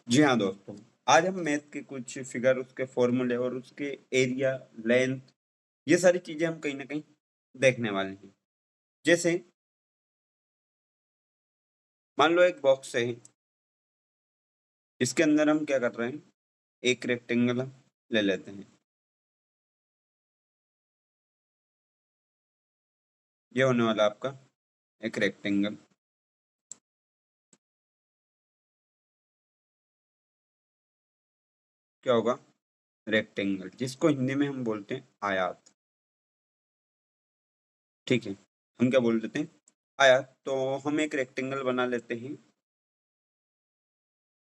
जी हाँ दोस्तों, आज हम मैथ के कुछ फिगर, उसके फॉर्मूले और उसके एरिया, लेंथ, ये सारी चीजें हम कहीं ना कहीं देखने वाले हैं। जैसे मान लो एक बॉक्स है, इसके अंदर हम क्या कर रहे हैं, एक रेक्टेंगल हम ले लेते हैं। ये होने वाला आपका एक रेक्टेंगल। क्या होगा? रेक्टेंगल, जिसको हिंदी में हम बोलते हैं आयत। ठीक है, हम क्या बोल देते हैं? आयत। तो हम एक रेक्टेंगल बना लेते हैं।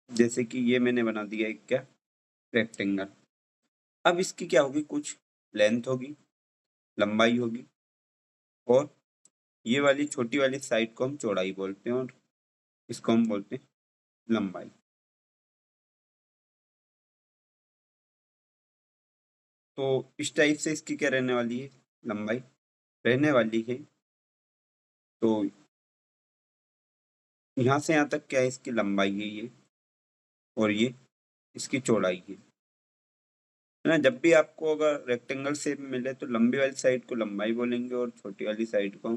जैसे कि ये मैंने बना दिया एक क्या, रेक्टेंगल। अब इसकी क्या होगी, कुछ लेंथ होगी, लंबाई होगी, और ये वाली छोटी वाली साइड को हम चौड़ाई बोलते हैं, और इसको हम बोलते हैं लंबाई। तो इस टाइप से इसकी क्या रहने वाली है, लंबाई रहने वाली है। तो यहाँ से यहाँ तक क्या है, इसकी लंबाई है ये, और ये इसकी चौड़ाई है ना। जब भी आपको अगर रेक्टेंगल शेप मिले तो लंबी वाली साइड को लंबाई बोलेंगे और छोटी वाली साइड को हम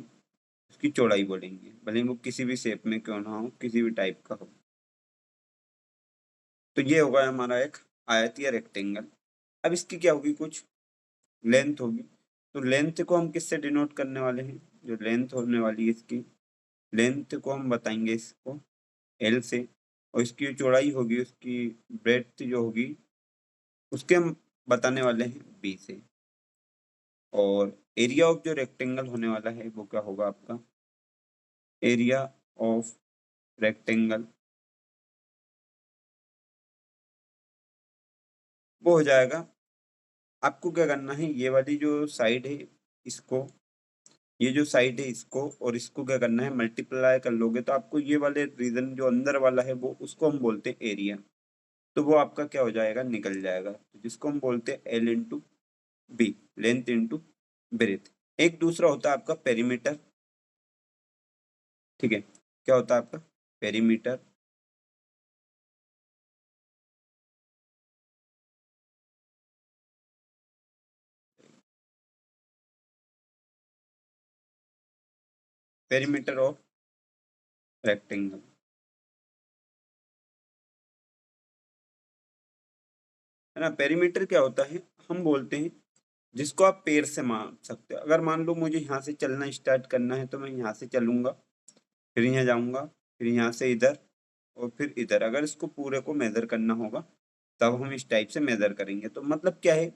उसकी चौड़ाई बोलेंगे, भले ही वो किसी भी शेप में क्यों ना हो, किसी भी टाइप का हो। तो ये होगा हमारा एक आयत या रेक्टेंगल। अब इसकी क्या होगी, कुछ लेंथ होगी। तो लेंथ को हम किससे डिनोट करने वाले हैं? जो लेंथ होने वाली है इसकी, लेंथ को हम बताएंगे इसको एल से, और इसकी जो चौड़ाई होगी, उसकी ब्रेड्थ जो होगी, उसके हम बताने वाले हैं बी से। और एरिया ऑफ जो रेक्टेंगल होने वाला है वो क्या होगा आपका, एरिया ऑफ रेक्टेंगल, वो हो जाएगा। आपको क्या करना है, ये वाली जो साइड है इसको, ये जो साइड है इसको और इसको क्या करना है, मल्टीप्लाई कर लोगे तो आपको ये वाले रीजन जो अंदर वाला है वो, उसको हम बोलते हैं एरिया। तो वो आपका क्या हो जाएगा, निकल जाएगा, तो जिसको हम बोलते हैं L into B, length into breadth. एक दूसरा होता है आपका पेरीमीटर। ठीक है, क्या होता है आपका पेरीमीटर? पेरीमीटर ऑफ रेक्टेंगल, है ना। पेरीमीटर क्या होता है, हम बोलते हैं जिसको आप पैर से माप सकते हो। अगर मान लो मुझे यहाँ से चलना स्टार्ट करना है, तो मैं यहाँ से चलूंगा, फिर यहाँ जाऊंगा, फिर यहाँ से इधर, और फिर इधर। अगर इसको पूरे को मेजर करना होगा तब हम इस टाइप से मेजर करेंगे। तो मतलब क्या है,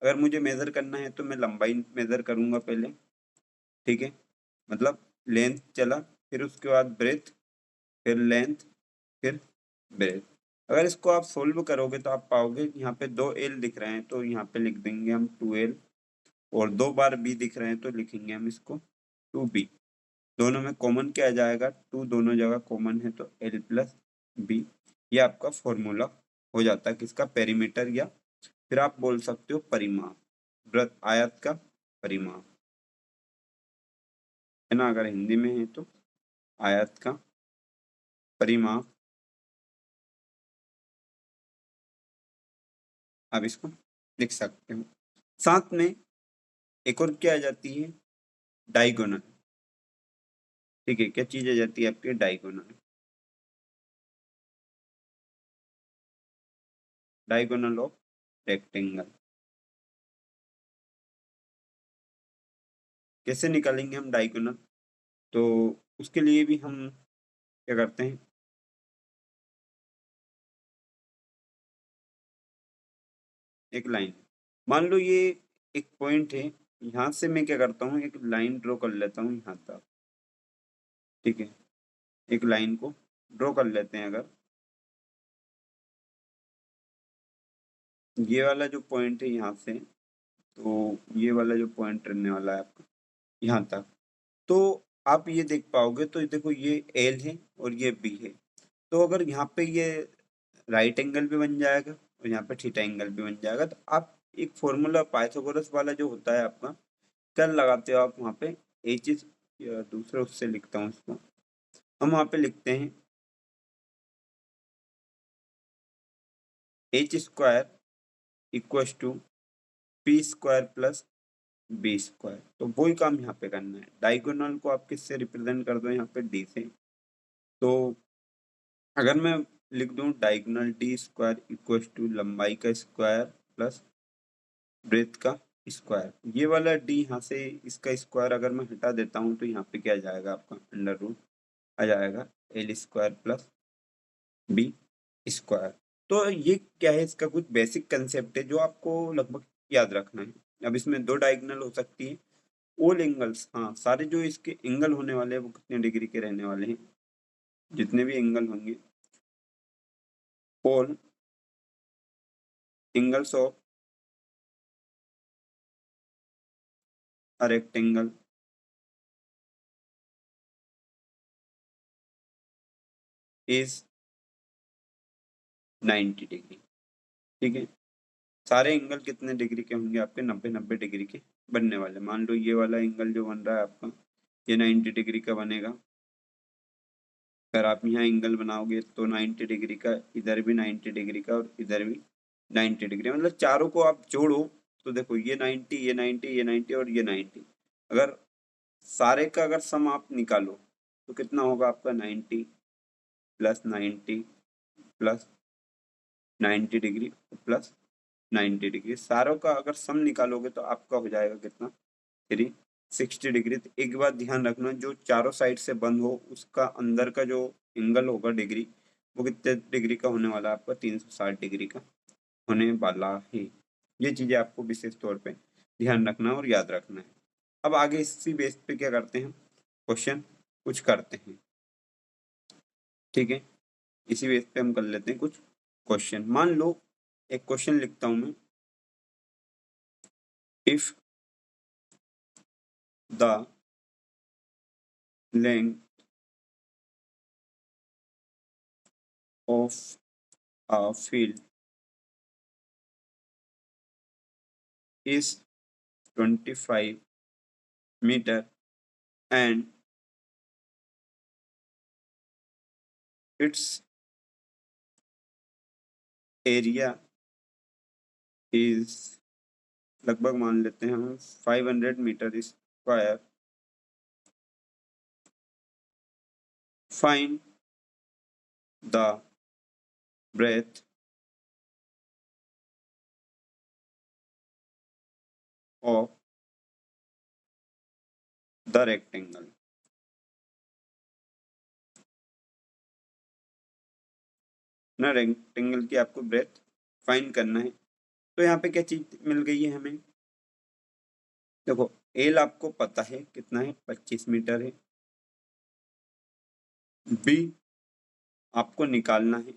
अगर मुझे मेजर करना है तो मैं लंबाई मेजर करूंगा पहले। ठीक है, मतलब लेंथ चला, फिर उसके बाद ब्रेथ, फिर लेंथ, फिर ब्रेथ। अगर इसको आप सोल्व करोगे तो आप पाओगे कि यहाँ पे दो एल दिख रहे हैं, तो यहाँ पे लिख देंगे हम 2L, और दो बार बी दिख रहे हैं तो लिखेंगे हम इसको 2B। दोनों में कॉमन क्या आ जाएगा, 2 दोनों जगह कॉमन है, तो L प्लस बी। ये आपका फॉर्मूला हो जाता है किसका, पेरीमीटर, या फिर आप बोल सकते हो परिमाप, वृत्त आयत का परिमाप, है ना। अगर हिंदी में है तो आयत का परिमाप, आप इसको लिख सकते हो। साथ में एक और क्या आ जाती है, डायगोनल। ठीक है, क्या चीज आ जाती है आपके, डायगोनल। डायगोनल ऑफ रेक्टेंगल कैसे निकालेंगे हम डायगोनल? तो उसके लिए भी हम क्या करते हैं, एक लाइन, मान लो ये एक पॉइंट है, यहाँ से मैं क्या करता हूँ, एक लाइन ड्रॉ कर लेता हूँ यहाँ तक। ठीक है, एक लाइन को ड्रॉ कर लेते हैं। अगर ये वाला जो पॉइंट है यहाँ से, तो ये वाला जो पॉइंट रहने वाला है आपका यहाँ तक, तो आप ये देख पाओगे। तो देखो, ये एल है और ये बी है। तो अगर यहाँ पे ये राइट एंगल भी बन जाएगा और यहाँ पे थीटा एंगल भी बन जाएगा, तो आप एक फॉर्मूला पाइथागोरस वाला जो होता है आपका, कर लगाते हो आप वहाँ पे। एक चीज दूसरे उससे लिखता हूँ इसको, हम वहाँ पे लिखते हैं H square equals to P square plus B square. तो वही काम यहाँ पे करना है। डायगोनल को आप किससे रिप्रेजेंट कर दो यहाँ पे डी से। तो अगर मैं लिख दूं diagonal D square equals to लंबाई का स्क्वायर प्लस ब्रेथ का स्क्वायर, ये वाला डी यहाँ से इसका स्क्वायर अगर मैं हटा देता हूँ तो यहाँ पे क्या आ जाएगा आपका अंडर रूट आ जाएगा L square plus B square. तो ये क्या है, इसका कुछ बेसिक कंसेप्ट है जो आपको लगभग याद रखना है। अब इसमें दो डायगोनल हो सकती है। ऑल एंगल्स, हाँ सारे जो इसके एंगल होने वाले हैं वो कितने डिग्री के रहने वाले हैं, जितने भी एंगल होंगे all angles of a rectangle is 90 degree. ठीक है, सारे एंगल कितने डिग्री के होंगे आपके, 90 डिग्री के बनने वाले। मान लो ये वाला एंगल जो बन रहा है आपका ये 90 डिग्री का बनेगा। अगर आप यहाँ एंगल बनाओगे तो 90 डिग्री का, इधर भी 90 डिग्री का और इधर भी 90 डिग्री, मतलब चारों को आप जोड़ो तो देखो ये 90 ये 90 ये 90 और ये 90। अगर सारे का अगर सम आप निकालो तो कितना होगा आपका 90 plus 90 plus 90 degree plus 90 degree, सारों का अगर सम निकालोगे तो आपका हो जाएगा कितना 360 डिग्री। तो एक बात ध्यान रखना, जो चारों साइड से बंद हो उसका अंदर का जो एंगल होगा डिग्री वो कितने डिग्री का होने वाला है आपका 360 डिग्री का होने वाला है। ये चीजें आपको विशेष तौर पे ध्यान रखना और याद रखना है। अब आगे इसी बेस पे क्या करते हैं, क्वेश्चन कुछ करते हैं। ठीक है, इसी बेस पे हम कर लेते हैं कुछ क्वेश्चन। मान लो एक क्वेश्चन लिखता हूं मैं, if the length of a field is 25 meter and its area is लगभग मान लेते हैं हम 500 metre square, find the breadth of the rectangle। ना रेक्टेंगल की आपको ब्रेथ फाइंड करना है। तो यहाँ पे क्या चीज मिल गई है हमें, देखो एल आपको पता है कितना है 25 मीटर है, बी आपको निकालना है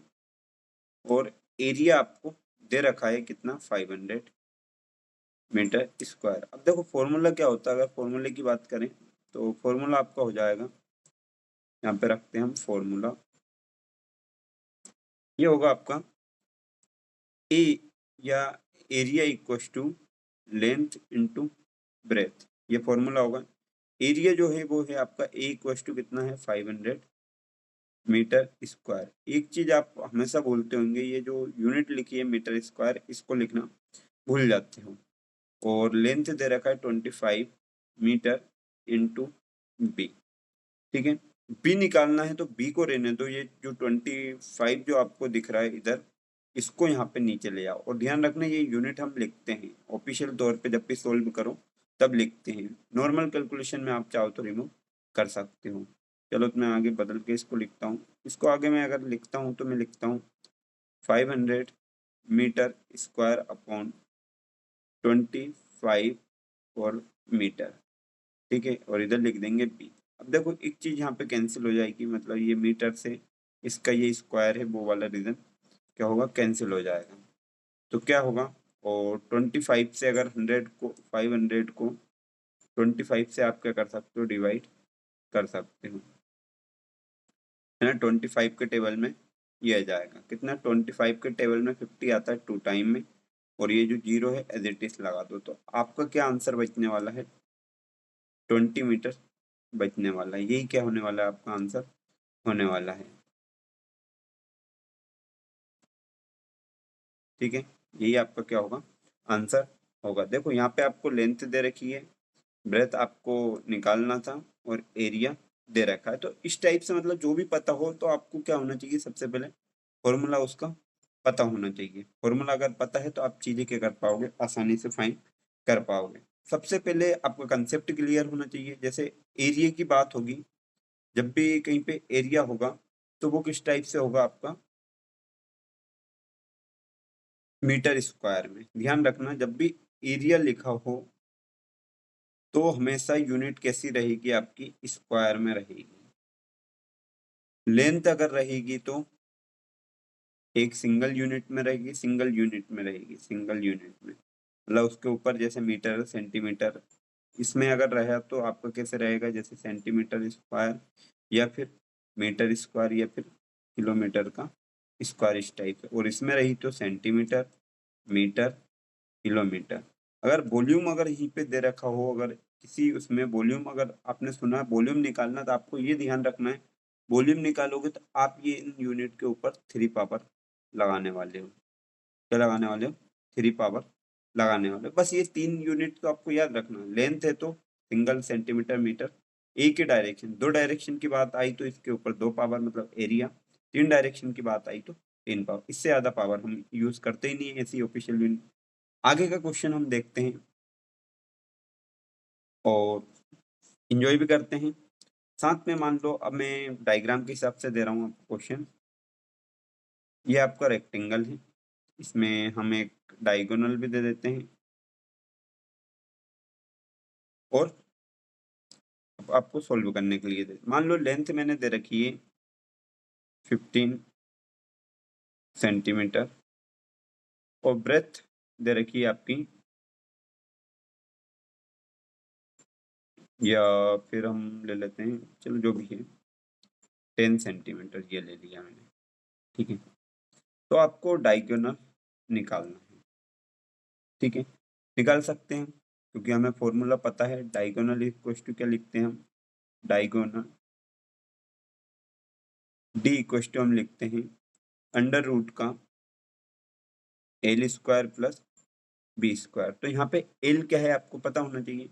और एरिया आपको दे रखा है कितना 500 मीटर स्क्वायर। अब देखो फॉर्मूला क्या होता है, अगर फॉर्मूले की बात करें तो फॉर्मूला आपका हो जाएगा, यहाँ पे रखते हैं हम फॉर्मूला, ये होगा आपका ए या area equals to length into breadth, ये फॉर्मूला होगा। एरिया जो है वो है आपका ए इक्वस टू कितना है 500 मीटर स्क्वायर। एक चीज आप हमेशा बोलते होंगे, ये जो यूनिट लिखी है मीटर स्क्वायर इसको लिखना भूल जाते हो। और लेंथ दे रखा है 25 मीटर इंटू बी। ठीक है, बी निकालना है तो बी को रहने दो, ये जो 25 जो आपको दिख रहा है इधर इसको यहाँ पे नीचे ले आओ। और ध्यान रखना ये यूनिट हम लिखते हैं ऑफिशियल तौर पे, जब भी सोल्व करो तब लिखते हैं। नॉर्मल कैलकुलेशन में आप चाहो तो रिमूव कर सकते हो। चलो तो मैं आगे बदल के इसको लिखता हूँ। इसको आगे मैं अगर लिखता हूँ तो मैं लिखता हूँ 500 मीटर स्क्वायर अपॉन 25 और मीटर। ठीक है, और इधर लिख देंगे बी। अब देखो एक चीज यहाँ पे कैंसिल हो जाएगी, मतलब ये मीटर से इसका ये स्क्वायर है वो वाला रीजन क्या होगा कैंसिल हो जाएगा। तो क्या होगा, और 25 से अगर 100 को 500 को 25 से आप क्या कर सकते हो डिवाइड कर सकते हो, है ना। 25 के टेबल में ये आ जाएगा कितना, 25 के टेबल में 50 आता है 2 टाइम में, और ये जो जीरो है एज इट इज लगा दो। तो आपका क्या आंसर बचने वाला है 20 मीटर बचने वाला है। यही क्या होने वाला है आपका आंसर होने वाला है। ठीक है, यही आपका क्या होगा, आंसर होगा। देखो यहाँ पे आपको लेंथ दे रखी है, ब्रेथ आपको निकालना था और एरिया दे रखा है। तो इस टाइप से मतलब जो भी पता हो तो आपको क्या होना चाहिए, सबसे पहले फॉर्मूला उसका पता होना चाहिए। फॉर्मूला अगर पता है तो आप चीजें क्या कर पाओगे, आसानी से फाइंड कर पाओगे। सबसे पहले आपका कंसेप्ट क्लियर होना चाहिए। जैसे एरिया की बात होगी, जब भी कहीं पे एरिया होगा तो वो किस टाइप से होगा आपका, मीटर स्क्वायर में। ध्यान रखना जब भी एरिया लिखा हो तो हमेशा यूनिट कैसी रहेगी आपकी, स्क्वायर में रहेगी। लेंथ अगर रहेगी तो एक सिंगल यूनिट में रहेगी, सिंगल यूनिट में रहेगी, सिंगल यूनिट में, मतलब उसके ऊपर जैसे मीटर सेंटीमीटर, इसमें अगर रहा तो आपका कैसे रहेगा, जैसे सेंटीमीटर स्क्वायर या फिर मीटर स्क्वायर या फिर किलोमीटर का स्क्वायर, इस टाइप है। और इसमें रही तो सेंटीमीटर, मीटर, किलोमीटर। अगर वॉल्यूम अगर यहीं पे दे रखा हो, अगर किसी उसमें वॉल्यूम अगर आपने सुना है वॉल्यूम निकालना, तो आपको ये ध्यान रखना है, वॉल्यूम निकालोगे तो आप ये इन यूनिट के ऊपर 3 पावर लगाने वाले हो। क्या लगाने वाले हो, 3 पावर लगाने वाले हो। बस ये 3 यूनिट तो आपको याद रखना। लेंथ है तो सिंगल, सेंटीमीटर, मीटर, एक ही डायरेक्शन। 2 डायरेक्शन की बात आई तो इसके ऊपर 2 पावर मतलब एरिया। 3 डायरेक्शन की बात आई तो 3 पावर। इससे ज्यादा पावर हम यूज करते ही नहीं है ऐसी ऑफिशियल यूनिट। आगे का क्वेश्चन हम देखते हैं और इंजॉय भी करते हैं साथ में। मान लो अब मैं डायग्राम के हिसाब से दे रहा हूँ आपको क्वेश्चन। ये आपका रेक्टेंगल है, इसमें हम एक डायगोनल भी दे देते हैं और अब आपको सोल्व करने के लिए दे। मान लो लेंथ मैंने दे रखी है 15 सेंटीमीटर और ब्रेथ दे रखी है आपकी, या फिर हम ले लेते हैं, चलो जो भी है 10 सेंटीमीटर ये ले लिया मैंने। ठीक है, तो आपको डायगोनल निकालना है। ठीक है, निकाल सकते हैं क्योंकि हमें फॉर्मूला पता है। डायगोनल इक्वल टू क्या लिखते हैं हम, डायगोनल डी इक्वल टू हम लिखते हैं अंडर रूट का L square plus B square. तो यहाँ पे एल क्या है आपको पता होना चाहिए।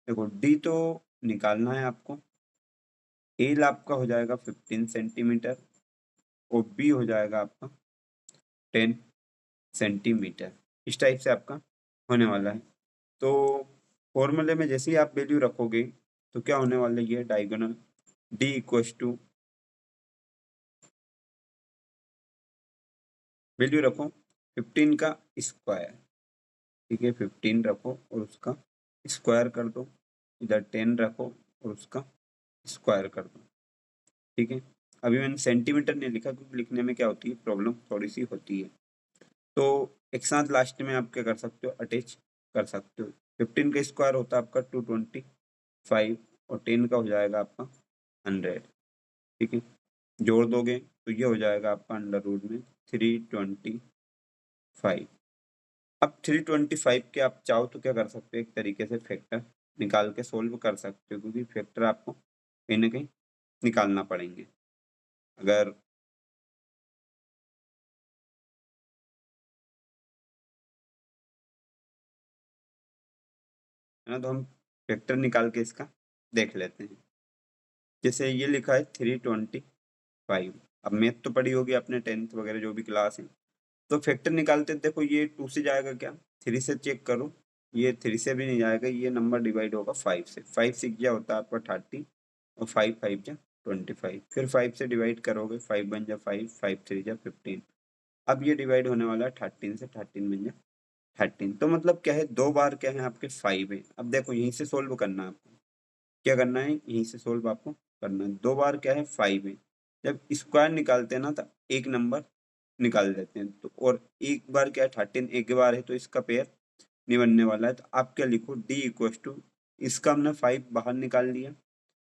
देखो डी तो निकालना है आपको, एल आपका हो जाएगा 15 सेंटीमीटर और बी हो जाएगा आपका 10 सेंटीमीटर। इस टाइप से आपका होने वाला है। तो फॉर्मूले में जैसे ही आप वैल्यू रखोगे तो क्या होने वाला है, ये diagonal D equal to value रखो 15 का स्क्वायर। ठीक है, 15 रखो और उसका स्क्वायर कर दो। इधर 10 रखो और उसका स्क्वायर कर दो। ठीक है, अभी मैंने सेंटीमीटर नहीं लिखा क्योंकि लिखने में क्या होती है, प्रॉब्लम थोड़ी सी होती है। तो एक साथ लास्ट में आप क्या कर सकते हो, अटैच कर सकते हो। 15 का स्क्वायर होता है आपका 225 और 10 का हो जाएगा आपका 100। ठीक है, जोड़ दोगे तो ये हो जाएगा आपका अंडर रूट में 325। अब 325 के आप चाहो तो क्या कर सकते हो, एक तरीके से फैक्टर निकाल के सोल्व कर सकते हो, क्योंकि फैक्टर आपको कहीं ना कहीं निकालना पड़ेंगे। अगर है ना, तो हम फैक्टर निकाल के इसका देख लेते हैं। जैसे ये लिखा है 325। अब मैथ तो पढ़ी होगी आपने, 10th वगैरह जो भी क्लास है। तो फैक्टर निकालते देखो ये 2 से जाएगा क्या, 3 से चेक करो, ये 3 से भी नहीं जाएगा। ये नंबर डिवाइड होगा 5 से। 5 6 जा होता है आपका 30 और 5 5 जा 25। फिर 5 से डिवाइड करोगे, 5 बन जा 5, 5 3 जा 15। अब ये डिवाइड होने वाला है 13 से, 13 बन जा 13। तो मतलब क्या है, 2 बार क्या है आपके 5 है। अब देखो यहीं से सोल्व करना है आपको, क्या करना है, यहीं से सोल्व आपको करना है। 2 बार क्या है 5 है। जब स्क्वायर निकालते हैं ना तो एक नंबर निकाल देते हैं। तो और एक बार क्या है 13 एक बार है तो इसका पेयर नहीं बनने वाला है। तो आप क्या लिखो, डी इक्व टू, इसका हमने 5 बाहर निकाल लिया।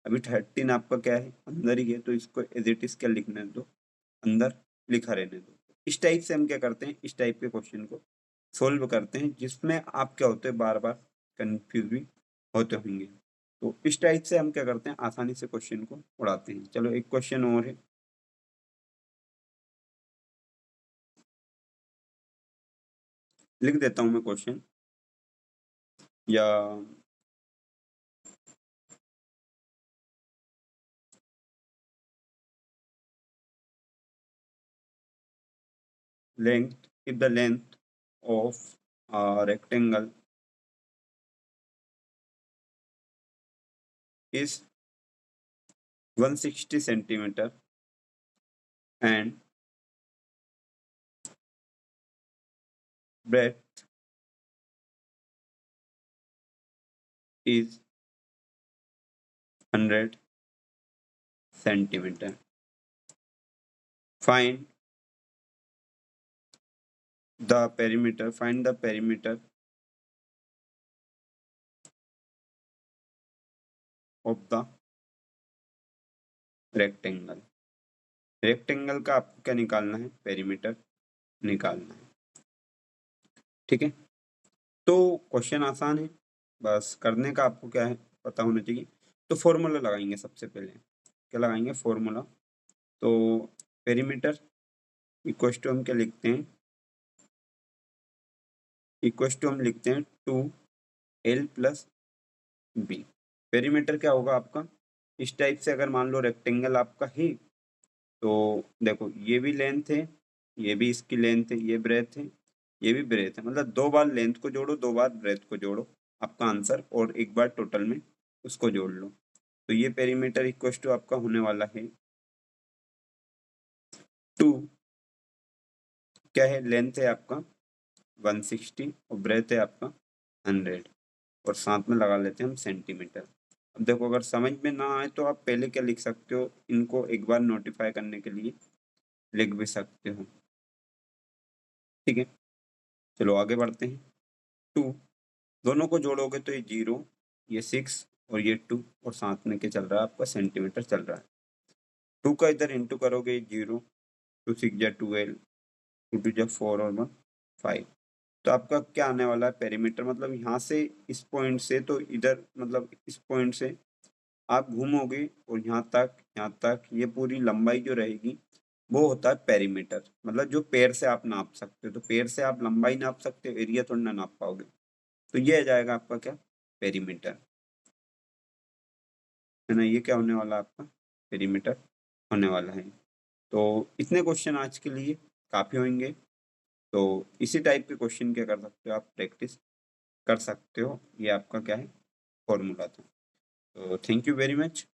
अभी 13 आपका क्या है अंदर ही है, तो इसको एज इट इज क्या लिखने दो, अंदर लिखा रहने दो। इस टाइप से हम क्या करते हैं, इस टाइप के क्वेश्चन को सोल्व करते हैं जिसमें आप क्या होते हैं, बार बार कंफ्यूज भी होते होंगे। तो इस टाइप से हम क्या करते हैं, आसानी से क्वेश्चन को उड़ाते हैं। चलो एक क्वेश्चन और है। लिख देता हूँ मैं क्वेश्चन, या length, if the length of a rectangle is 160 centimeter and breadth is 100 centimeter, find the perimeter, find the perimeter of the rectangle. Rectangle का आपको क्या निकालना है, पेरीमीटर निकालना है। ठीक है, तो क्वेश्चन आसान है, बस करने का आपको क्या है पता होना चाहिए। तो फॉर्मूला लगाएंगे सबसे पहले, क्या लगाएंगे, फॉर्मूला। तो पेरीमीटर इक्वल टू हम क्या लिखते हैं, इक्वल टू हम लिखते हैं 2l + b। पेरीमीटर क्या होगा आपका, इस टाइप से अगर मान लो रेक्टेंगल आपका है, तो देखो ये भी लेंथ है, ये भी इसकी लेंथ है, ये ब्रेथ है, ये भी ब्रेथ है, मतलब 2 बार लेंथ को जोड़ो, 2 बार ब्रेथ को जोड़ो, आपका आंसर, और 1 बार टोटल में उसको जोड़ लो। तो ये पेरीमीटर इक्वल टू आपका होने वाला है 2, क्या है, लेंथ है आपका 160 और ब्रेथ है आपका 100, और साथ में लगा लेते हैं हम सेंटीमीटर। अब देखो अगर समझ में ना आए तो आप पहले क्या लिख सकते हो, इनको एक बार नोटिफाई करने के लिए लिख भी सकते हो। ठीक है, चलो आगे बढ़ते हैं। 2 दोनों को जोड़ोगे तो ये 0, ये 6 और ये 2, और साथ में क्या चल रहा है आपका, सेंटीमीटर चल रहा है। 2 का इधर इंटू करोगे 0, 2 6 जा 12, 2 2 जा 4 और 1 5। तो आपका क्या आने वाला है, पेरीमीटर, मतलब यहाँ से इस पॉइंट से, तो इधर मतलब इस पॉइंट से आप घूमोगे और यहाँ तक ये पूरी लंबाई जो रहेगी वो होता है पेरीमीटर, मतलब जो पैर से आप नाप सकते हो। तो पैर से आप लंबाई नाप सकते हो, एरिया थोड़ी ना नाप पाओगे। तो ये आ जाएगा आपका क्या, पेरीमीटर, है ना। ये क्या होने वाला आपका, पेरीमीटर होने वाला है। तो इतने क्वेश्चन आज के लिए काफ़ी होंगे। तो इसी टाइप के क्वेश्चन क्या कर सकते हो, आप प्रैक्टिस कर सकते हो। ये आपका क्या है, फॉर्मूला था। तो थैंक यू वेरी मच।